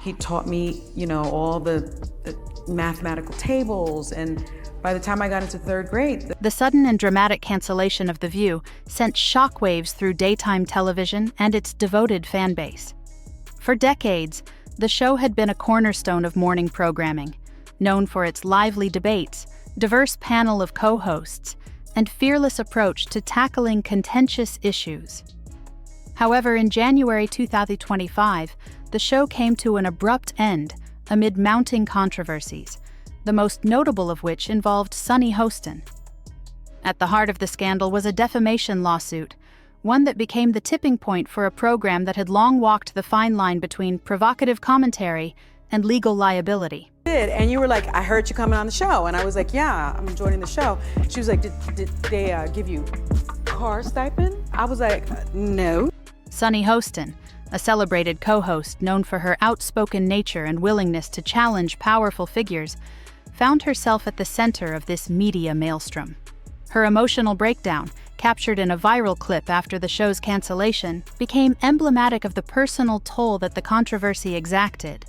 He taught me, all the mathematical tables, and by the time I got into third grade... The sudden and dramatic cancellation of The View sent shockwaves through daytime television and its devoted fan base. For decades, the show had been a cornerstone of morning programming, known for its lively debates, diverse panel of co-hosts, and fearless approach to tackling contentious issues. However, in January 2025, the show came to an abrupt end amid mounting controversies, the most notable of which involved Sonny Hostin. At the heart of the scandal was a defamation lawsuit, one that became the tipping point for a program that had long walked the fine line between provocative commentary and legal liability. And you were like, I heard you coming on the show. And I was like, yeah, I'm joining the show. She was like, did they give you car stipend? I was like, no. Sunny Hostin, a celebrated co-host known for her outspoken nature and willingness to challenge powerful figures, found herself at the center of this media maelstrom. Her emotional breakdown, captured in a viral clip after the show's cancellation, became emblematic of the personal toll that the controversy exacted.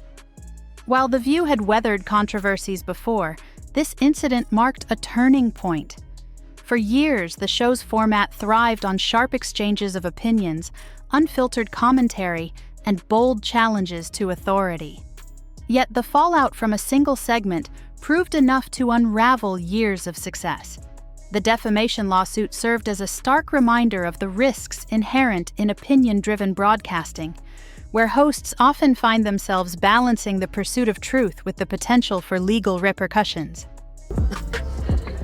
While The View had weathered controversies before, this incident marked a turning point. For years, the show's format thrived on sharp exchanges of opinions, unfiltered commentary, and bold challenges to authority. Yet the fallout from a single segment proved enough to unravel years of success. The defamation lawsuit served as a stark reminder of the risks inherent in opinion-driven broadcasting, where hosts often find themselves balancing the pursuit of truth with the potential for legal repercussions.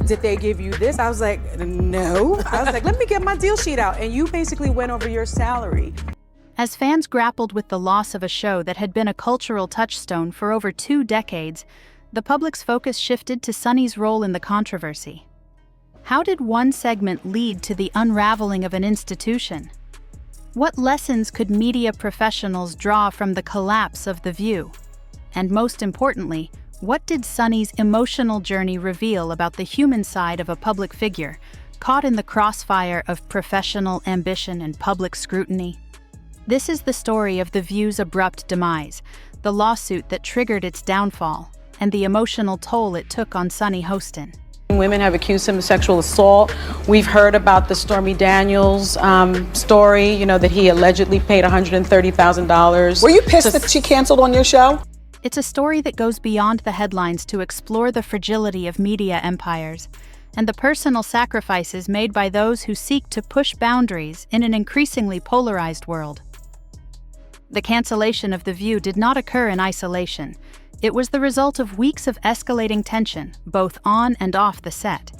Did they give you this? I was like, no. I was like, let me get my deal sheet out. And you basically went over your salary. As fans grappled with the loss of a show that had been a cultural touchstone for over 2 decades, the public's focus shifted to Sonny's role in the controversy. How did one segment lead to the unraveling of an institution? What lessons could media professionals draw from the collapse of The View? And most importantly, what did Sonny's emotional journey reveal about the human side of a public figure, caught in the crossfire of professional ambition and public scrutiny? This is the story of The View's abrupt demise, the lawsuit that triggered its downfall, and the emotional toll it took on Sonny Hostin. Women have accused him of sexual assault. We've heard about the Stormy Daniels story, that he allegedly paid $130,000. Were you pissed that she canceled on your show? It's a story that goes beyond the headlines to explore the fragility of media empires and the personal sacrifices made by those who seek to push boundaries in an increasingly polarized world. The cancellation of The View did not occur in isolation. It was the result of weeks of escalating tension, both on and off the set.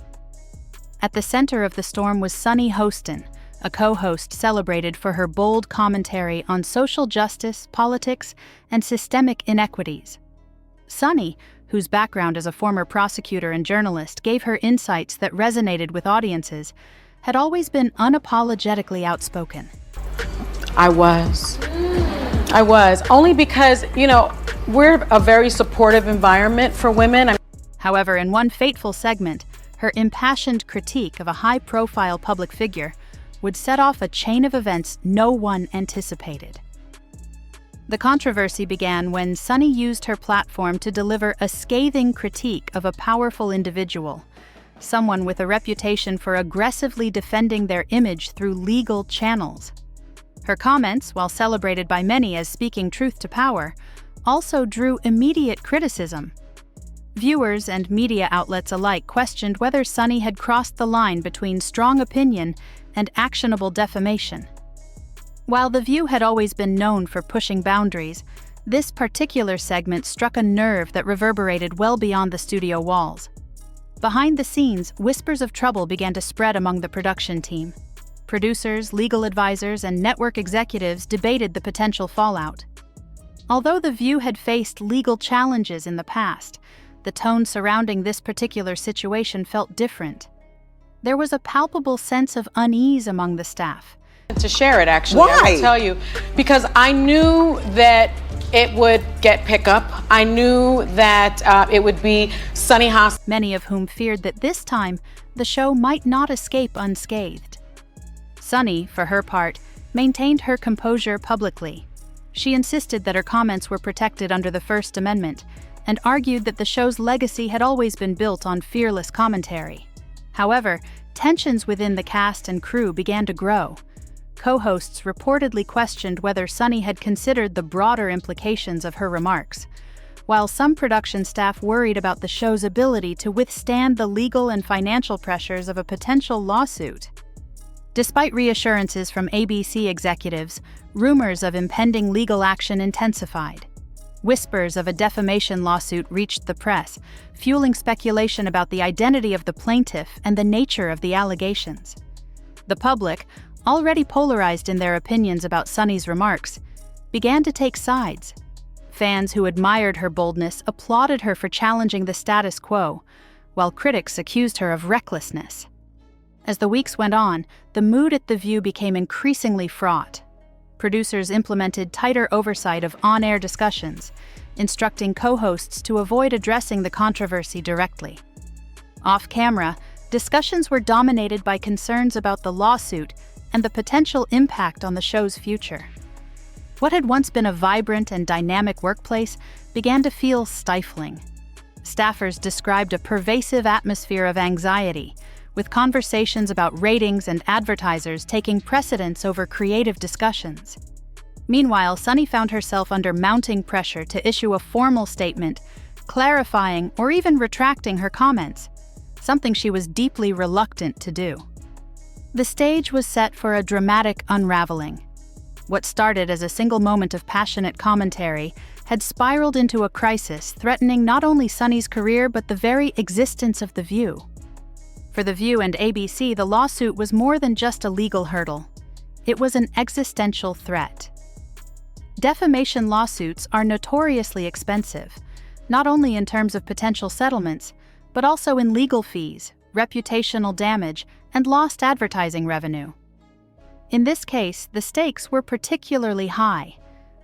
At the center of the storm was Sonny Hostin, a co-host celebrated for her bold commentary on social justice, politics, and systemic inequities. Sonny, whose background as a former prosecutor and journalist gave her insights that resonated with audiences, had always been unapologetically outspoken. I was. Only because, we're a very supportive environment for women. However, in one fateful segment, her impassioned critique of a high-profile public figure would set off a chain of events no one anticipated. The controversy began when Sonny used her platform to deliver a scathing critique of a powerful individual, someone with a reputation for aggressively defending their image through legal channels. Her comments, while celebrated by many as speaking truth to power, also drew immediate criticism. Viewers and media outlets alike questioned whether Sonny had crossed the line between strong opinion and actionable defamation. While The View had always been known for pushing boundaries, this particular segment struck a nerve that reverberated well beyond the studio walls. Behind the scenes, whispers of trouble began to spread among the production team. Producers, legal advisors, and network executives debated the potential fallout. Although The View had faced legal challenges in the past, the tone surrounding this particular situation felt different. There was a palpable sense of unease among the staff. To share it, actually. Why? I will tell you. Because I knew that it would get pickup. I knew that it would be Sonny Hostin. Many of whom feared that this time, the show might not escape unscathed. Sonny, for her part, maintained her composure publicly. She insisted that her comments were protected under the First Amendment and argued that the show's legacy had always been built on fearless commentary. However, tensions within the cast and crew began to grow. Co-hosts reportedly questioned whether Sunny had considered the broader implications of her remarks, while some production staff worried about the show's ability to withstand the legal and financial pressures of a potential lawsuit. Despite reassurances from ABC executives, rumors of impending legal action intensified. Whispers of a defamation lawsuit reached the press, fueling speculation about the identity of the plaintiff and the nature of the allegations. The public, already polarized in their opinions about Sunny's remarks, began to take sides. Fans who admired her boldness applauded her for challenging the status quo, while critics accused her of recklessness. As the weeks went on, the mood at The View became increasingly fraught. Producers implemented tighter oversight of on-air discussions, instructing co-hosts to avoid addressing the controversy directly. Off-camera, discussions were dominated by concerns about the lawsuit and the potential impact on the show's future. What had once been a vibrant and dynamic workplace began to feel stifling. Staffers described a pervasive atmosphere of anxiety, with conversations about ratings and advertisers taking precedence over creative discussions. Meanwhile, Sunny found herself under mounting pressure to issue a formal statement, clarifying or even retracting her comments, something she was deeply reluctant to do. The stage was set for a dramatic unraveling. What started as a single moment of passionate commentary had spiraled into a crisis threatening not only Sunny's career but the very existence of The View. For The View and ABC, the lawsuit was more than just a legal hurdle. It was an existential threat. Defamation lawsuits are notoriously expensive, not only in terms of potential settlements, but also in legal fees, reputational damage, and lost advertising revenue. In this case, the stakes were particularly high.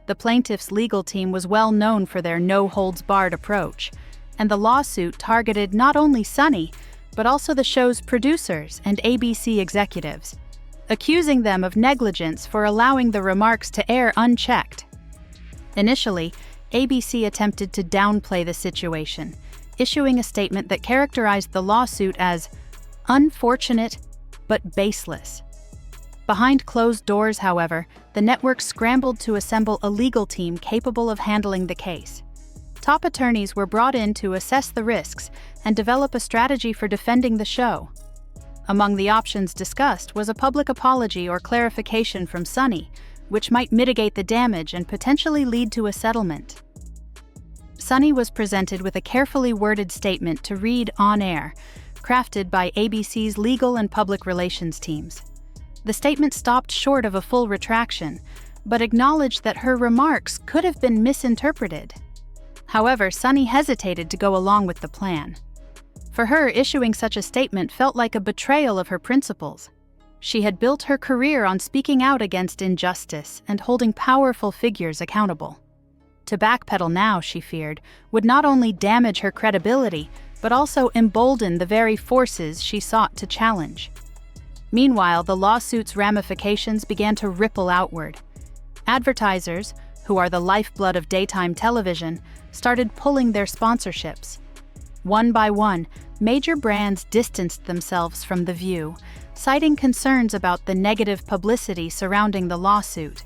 The plaintiff's legal team was well known for their no-holds-barred approach, and the lawsuit targeted not only Sunny, but also the show's producers and ABC executives, accusing them of negligence for allowing the remarks to air unchecked. Initially, ABC attempted to downplay the situation, issuing a statement that characterized the lawsuit as unfortunate but baseless. Behind closed doors, however, the network scrambled to assemble a legal team capable of handling the case. Top attorneys were brought in to assess the risks and develop a strategy for defending the show. Among the options discussed was a public apology or clarification from Sunny, which might mitigate the damage and potentially lead to a settlement. Sunny was presented with a carefully worded statement to read on air, crafted by ABC's legal and public relations teams. The statement stopped short of a full retraction, but acknowledged that her remarks could have been misinterpreted. However, Sunny hesitated to go along with the plan. For her, issuing such a statement felt like a betrayal of her principles. She had built her career on speaking out against injustice and holding powerful figures accountable. To backpedal now, she feared, would not only damage her credibility, but also embolden the very forces she sought to challenge. Meanwhile, the lawsuit's ramifications began to ripple outward. Advertisers, who are the lifeblood of daytime television, started pulling their sponsorships. One by one, major brands distanced themselves from The View, citing concerns about the negative publicity surrounding the lawsuit.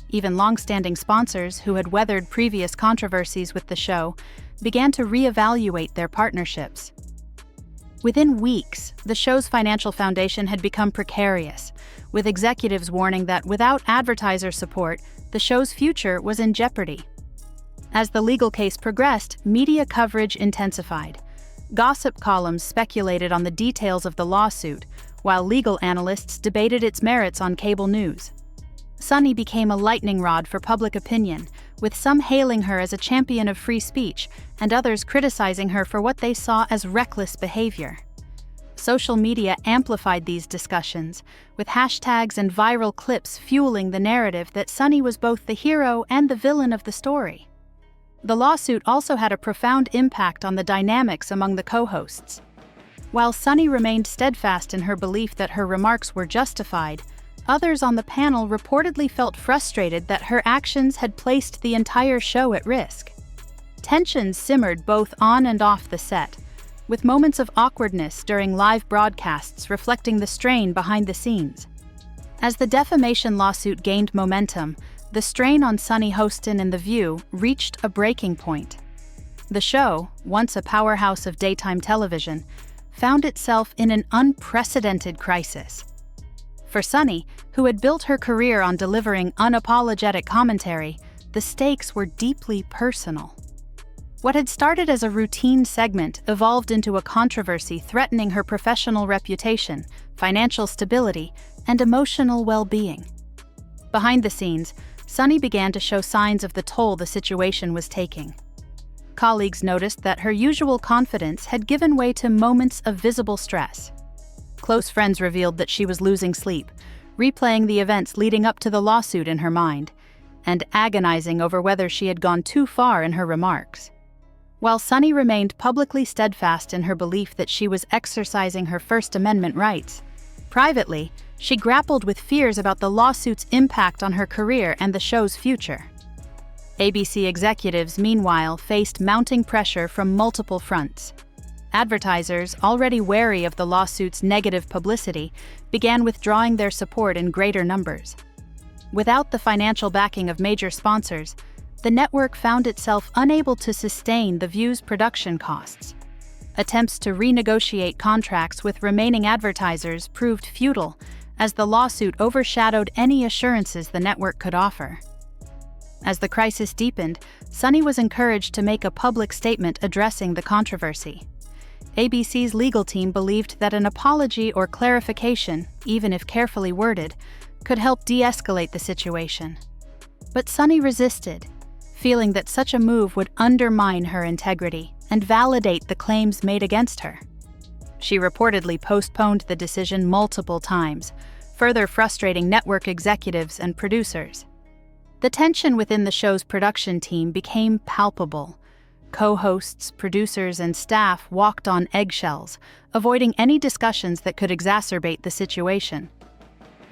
Even long-standing sponsors who had weathered previous controversies with the show began to reevaluate their partnerships. Within weeks, the show's financial foundation had become precarious, with executives warning that without advertiser support, the show's future was in jeopardy. As the legal case progressed, media coverage intensified. Gossip columns speculated on the details of the lawsuit, while legal analysts debated its merits on cable news. Sunny became a lightning rod for public opinion, with some hailing her as a champion of free speech and others criticizing her for what they saw as reckless behavior. Social media amplified these discussions, with hashtags and viral clips fueling the narrative that Sunny was both the hero and the villain of the story. The lawsuit also had a profound impact on the dynamics among the co-hosts. While Sunny remained steadfast in her belief that her remarks were justified, others on the panel reportedly felt frustrated that her actions had placed the entire show at risk. Tensions simmered both on and off the set, with moments of awkwardness during live broadcasts reflecting the strain behind the scenes. As the defamation lawsuit gained momentum, the strain on Sonny Hostin and The View reached a breaking point. The show, once a powerhouse of daytime television, found itself in an unprecedented crisis. For Sunny, who had built her career on delivering unapologetic commentary, the stakes were deeply personal. What had started as a routine segment evolved into a controversy threatening her professional reputation, financial stability, and emotional well-being. Behind the scenes, Sunny began to show signs of the toll the situation was taking. Colleagues noticed that her usual confidence had given way to moments of visible stress. Close friends revealed that she was losing sleep, replaying the events leading up to the lawsuit in her mind, and agonizing over whether she had gone too far in her remarks. While Sunny remained publicly steadfast in her belief that she was exercising her First Amendment rights, privately, she grappled with fears about the lawsuit's impact on her career and the show's future. ABC executives, meanwhile, faced mounting pressure from multiple fronts. Advertisers, already wary of the lawsuit's negative publicity, began withdrawing their support in greater numbers. Without the financial backing of major sponsors, the network found itself unable to sustain The View's production costs. Attempts to renegotiate contracts with remaining advertisers proved futile, as the lawsuit overshadowed any assurances the network could offer. As the crisis deepened, Sunny was encouraged to make a public statement addressing the controversy. ABC's legal team believed that an apology or clarification, even if carefully worded, could help de-escalate the situation. But Sunny resisted, feeling that such a move would undermine her integrity and validate the claims made against her. She reportedly postponed the decision multiple times, further frustrating network executives and producers. The tension within the show's production team became palpable. Co-hosts, producers, and staff walked on eggshells, avoiding any discussions that could exacerbate the situation.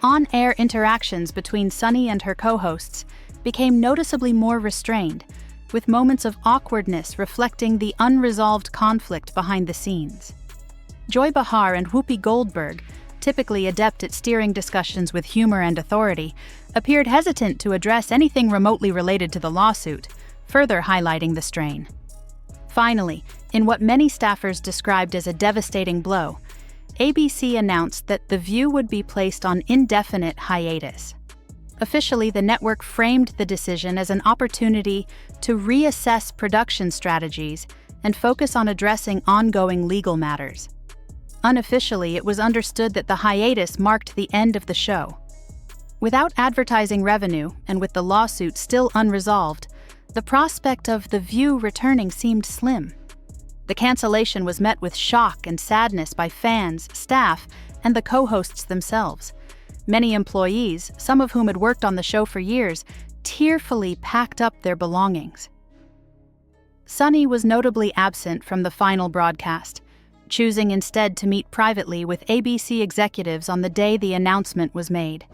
On-air interactions between Sunny and her co-hosts became noticeably more restrained, with moments of awkwardness reflecting the unresolved conflict behind the scenes. Joy Behar and Whoopi Goldberg, typically adept at steering discussions with humor and authority, appeared hesitant to address anything remotely related to the lawsuit, further highlighting the strain. Finally, in what many staffers described as a devastating blow, ABC announced that The View would be placed on indefinite hiatus. Officially, the network framed the decision as an opportunity to reassess production strategies and focus on addressing ongoing legal matters. Unofficially, it was understood that the hiatus marked the end of the show. Without advertising revenue, and with the lawsuit still unresolved, the prospect of The View returning seemed slim. The cancellation was met with shock and sadness by fans, staff, and the co-hosts themselves. Many employees, some of whom had worked on the show for years, tearfully packed up their belongings. Sunny was notably absent from the final broadcast, choosing instead to meet privately with ABC executives on the day the announcement was made.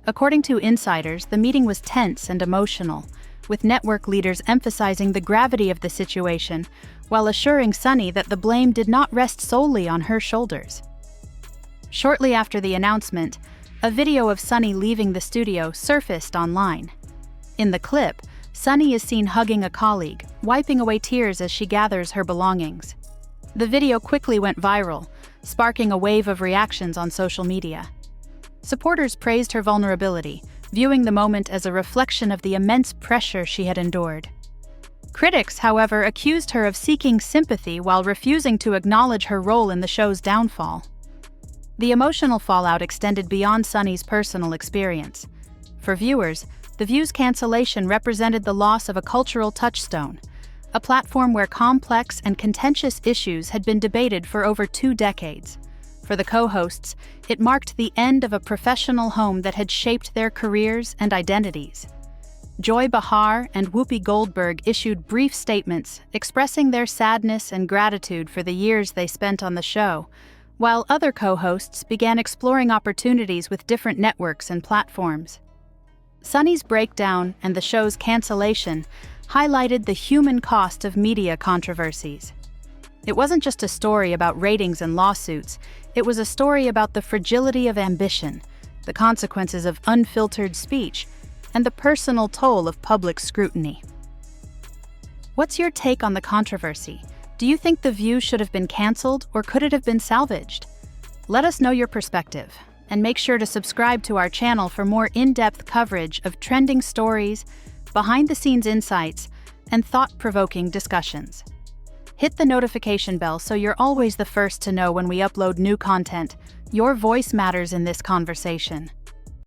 According to insiders, the meeting was tense and emotional, with network leaders emphasizing the gravity of the situation while assuring Sunny that the blame did not rest solely on her shoulders. Shortly after the announcement, a video of Sunny leaving the studio surfaced online. In the clip, Sunny is seen hugging a colleague, wiping away tears as she gathers her belongings. The video quickly went viral, sparking a wave of reactions on social media. Supporters praised her vulnerability, viewing the moment as a reflection of the immense pressure she had endured. Critics, however, accused her of seeking sympathy while refusing to acknowledge her role in the show's downfall. The emotional fallout extended beyond Sunny's personal experience. For viewers, The View's cancellation represented the loss of a cultural touchstone, a platform where complex and contentious issues had been debated for over 2 decades. For the co-hosts, it marked the end of a professional home that had shaped their careers and identities. Joy Behar and Whoopi Goldberg issued brief statements expressing their sadness and gratitude for the years they spent on the show, while other co-hosts began exploring opportunities with different networks and platforms. Sunny's breakdown and the show's cancellation highlighted the human cost of media controversies. It wasn't just a story about ratings and lawsuits, it was a story about the fragility of ambition, the consequences of unfiltered speech, and the personal toll of public scrutiny. What's your take on the controversy? Do you think The View should have been canceled, or could it have been salvaged? Let us know your perspective, and make sure to subscribe to our channel for more in-depth coverage of trending stories, behind-the-scenes insights, and thought-provoking discussions. Hit the notification bell so you're always the first to know when we upload new content. Your voice matters in this conversation.